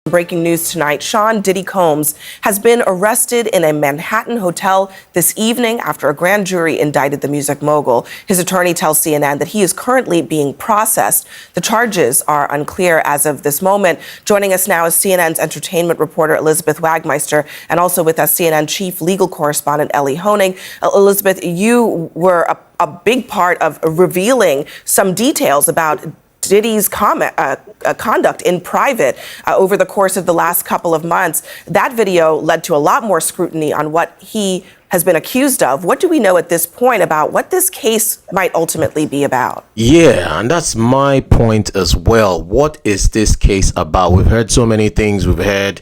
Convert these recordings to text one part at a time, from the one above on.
Breaking news tonight, Sean Diddy Combs has been arrested in a Manhattan hotel this evening after a grand jury indicted the music mogul. His attorney tells CNN that he is currently being processed. The charges are unclear as of this moment. Joining us now is CNN's entertainment reporter Elizabeth Wagmeister, and also with us CNN chief legal correspondent Ellie Honig. Elizabeth, you were a big part of revealing some details about Diddy's conduct in private over the course of the last couple of months. That video led to a lot more scrutiny on what he has been accused of. What do we know at this point about what this case might ultimately be about? Yeah, and that's my point as well. What is this case about? We've heard so many things. We've heard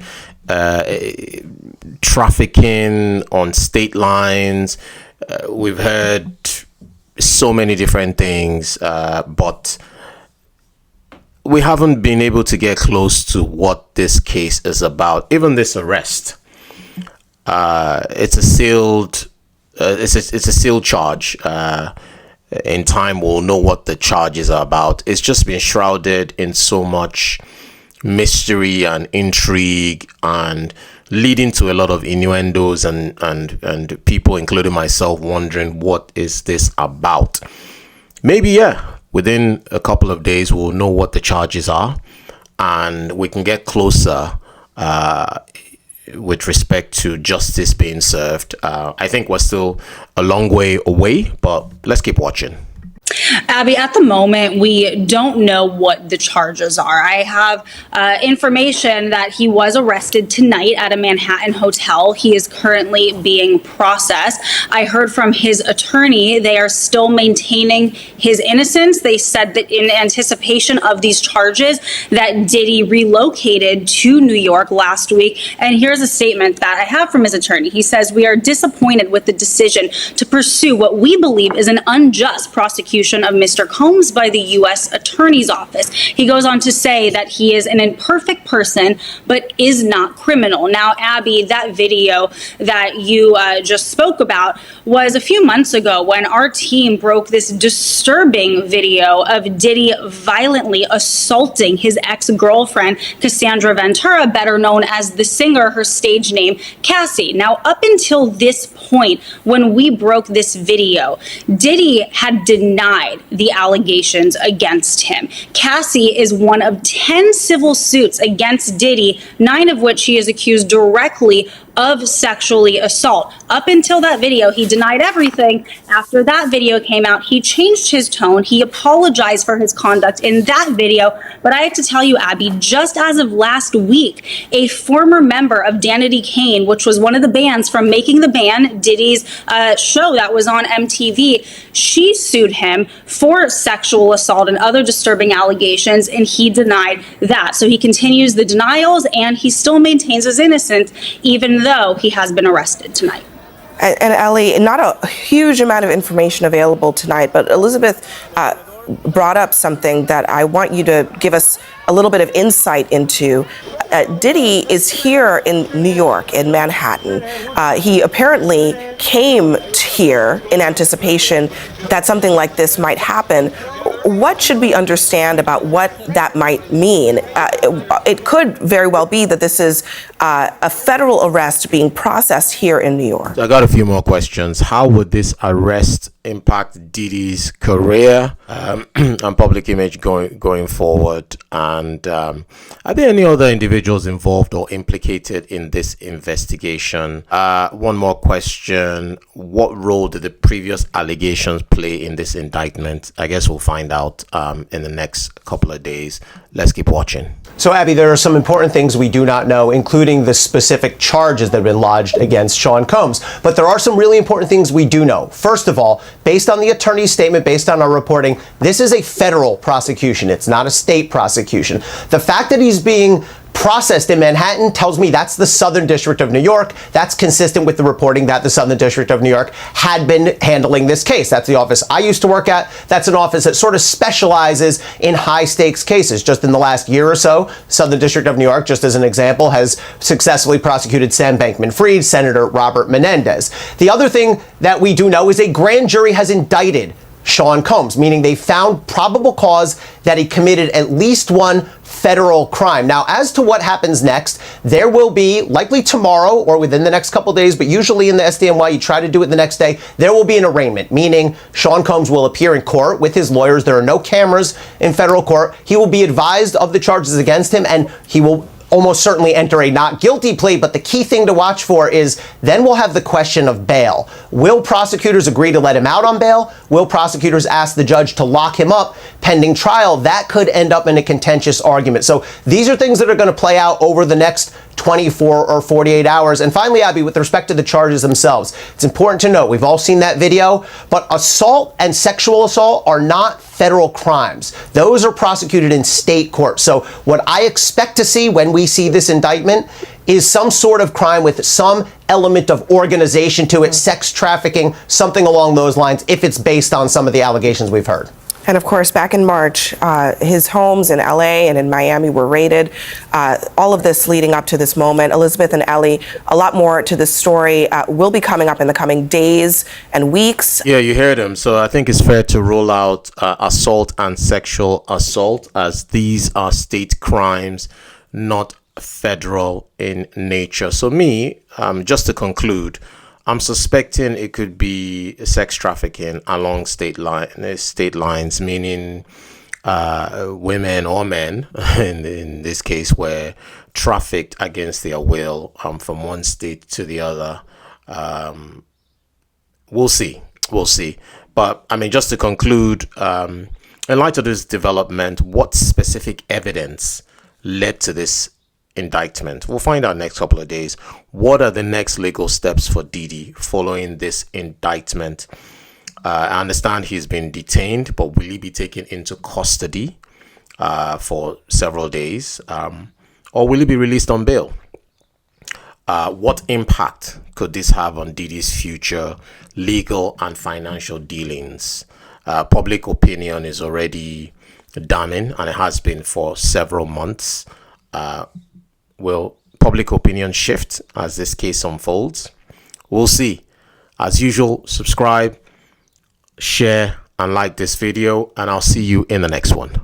trafficking on state lines. We've heard so many different things, but we haven't been able to get close to what this case is about. Even this arrest, it's a sealed charge. In time, we'll know what the charges are about. It's just been shrouded in so much mystery and intrigue, and leading to a lot of innuendos and people, including myself, wondering what is this about. Maybe, within a couple of days, we'll know what the charges are, and we can get closer with respect to justice being served. I think we're still a long way away, but let's keep watching. Abby, at the moment, we don't know what the charges are. I have information that he was arrested tonight at a Manhattan hotel. He is currently being processed. I heard from his attorney they are still maintaining his innocence. They said that in anticipation of these charges that Diddy relocated to New York last week. And here's a statement that I have from his attorney. He says, "We are disappointed with the decision to pursue what we believe is an unjust prosecution of Mr. Combs by the U.S. Attorney's Office." He goes on to say that he is an imperfect person, but is not criminal. Now, Abby, that video that you just spoke about was a few months ago when our team broke this disturbing video of Diddy violently assaulting his ex-girlfriend, Cassandra Ventura, better known as the singer, her stage name, Cassie. Now, up until this point, when we broke this video, Diddy had denied the allegations against him. Cassie is one of 10 civil suits against Diddy, 9 of which he is accused directly of sexually assault. Up until that video, he denied everything. After that video came out, he changed his tone. He apologized for his conduct in that video. But I have to tell you, Abby, just as of last week, a former member of Danity Kane, which was one of the bands from Making the Band, Diddy's show that was on MTV, she sued him for sexual assault and other disturbing allegations, and he denied that. So he continues the denials, and he still maintains his innocence, even though he has been arrested tonight. And Ellie, not a huge amount of information available tonight, but Elizabeth brought up something that I want you to give us a little bit of insight into. Diddy is here in New York, in Manhattan. He apparently came here in anticipation that something like this might happen. What should we understand about what that might mean? It could very well be that this is a federal arrest being processed here in New York. I got a few more questions. How would this arrest impact Diddy's career and public image going forward? And are there any other individuals involved or implicated in this investigation? One more question. What role did the previous allegations play in this indictment? I guess we'll find out in the next couple of days. Let's keep watching. So, Abby, there are some important things we do not know, including the specific charges that have been lodged against Sean Combs. But there are some really important things we do know. First of all, based on the attorney's statement, based on our reporting, this is a federal prosecution. It's not a state prosecution. The fact that he's being processed in Manhattan tells me that's the Southern District of New York. That's consistent with the reporting that the Southern District of New York had been handling this case. That's the office I used to work at. That's an office that sort of specializes in high stakes cases. Just in the last year or so, Southern District of New York, just as an example, has successfully prosecuted Sam Bankman-Fried, Senator Robert Menendez. The other thing that we do know is a grand jury has indicted Sean Combs, meaning they found probable cause that he committed at least one federal crime. Now, as to what happens next, there will be, likely tomorrow or within the next couple days, but usually in the SDNY, you try to do it the next day, there will be an arraignment, meaning Sean Combs will appear in court with his lawyers. There are no cameras in federal court. He will be advised of the charges against him, and he will almost certainly enter a not guilty plea. But the key thing to watch for is then we'll have the question of bail. Will prosecutors agree to let him out on bail? Will prosecutors ask the judge to lock him up pending trial? That could end up in a contentious argument. So these are things that are going to play out over the next 24 or 48 hours. And finally, Abby, with respect to the charges themselves, it's important to note, we've all seen that video, but assault and sexual assault are not federal crimes. Those are prosecuted in state court. So what I expect to see when we see this indictment is some sort of crime with some element of organization to it, sex trafficking, something along those lines, if it's based on some of the allegations we've heard. And of course, back in March, his homes in LA and in Miami were raided. All of this leading up to this moment. Elizabeth and Ellie, a lot more to this story will be coming up in the coming days and weeks. Yeah, you heard him. So I think it's fair to rule out assault and sexual assault, as these are state crimes, not federal in nature. So just to conclude, I'm suspecting it could be sex trafficking along state lines, meaning women or men, in this case, were trafficked against their will from one state to the other. We'll see. But I mean, just to conclude, in light of this development, what specific evidence led to this indictment? We'll find out next couple of days. What are the next legal steps for Diddy following this indictment? I understand he's been detained, but will he be taken into custody for several days, or will he be released on bail? What impact could this have on Diddy's future legal and financial dealings? Public opinion is already damning, and it has been for several months. Will public opinion shift as this case unfolds? We'll see. As usual, subscribe, share, and like this video, and I'll see you in the next one.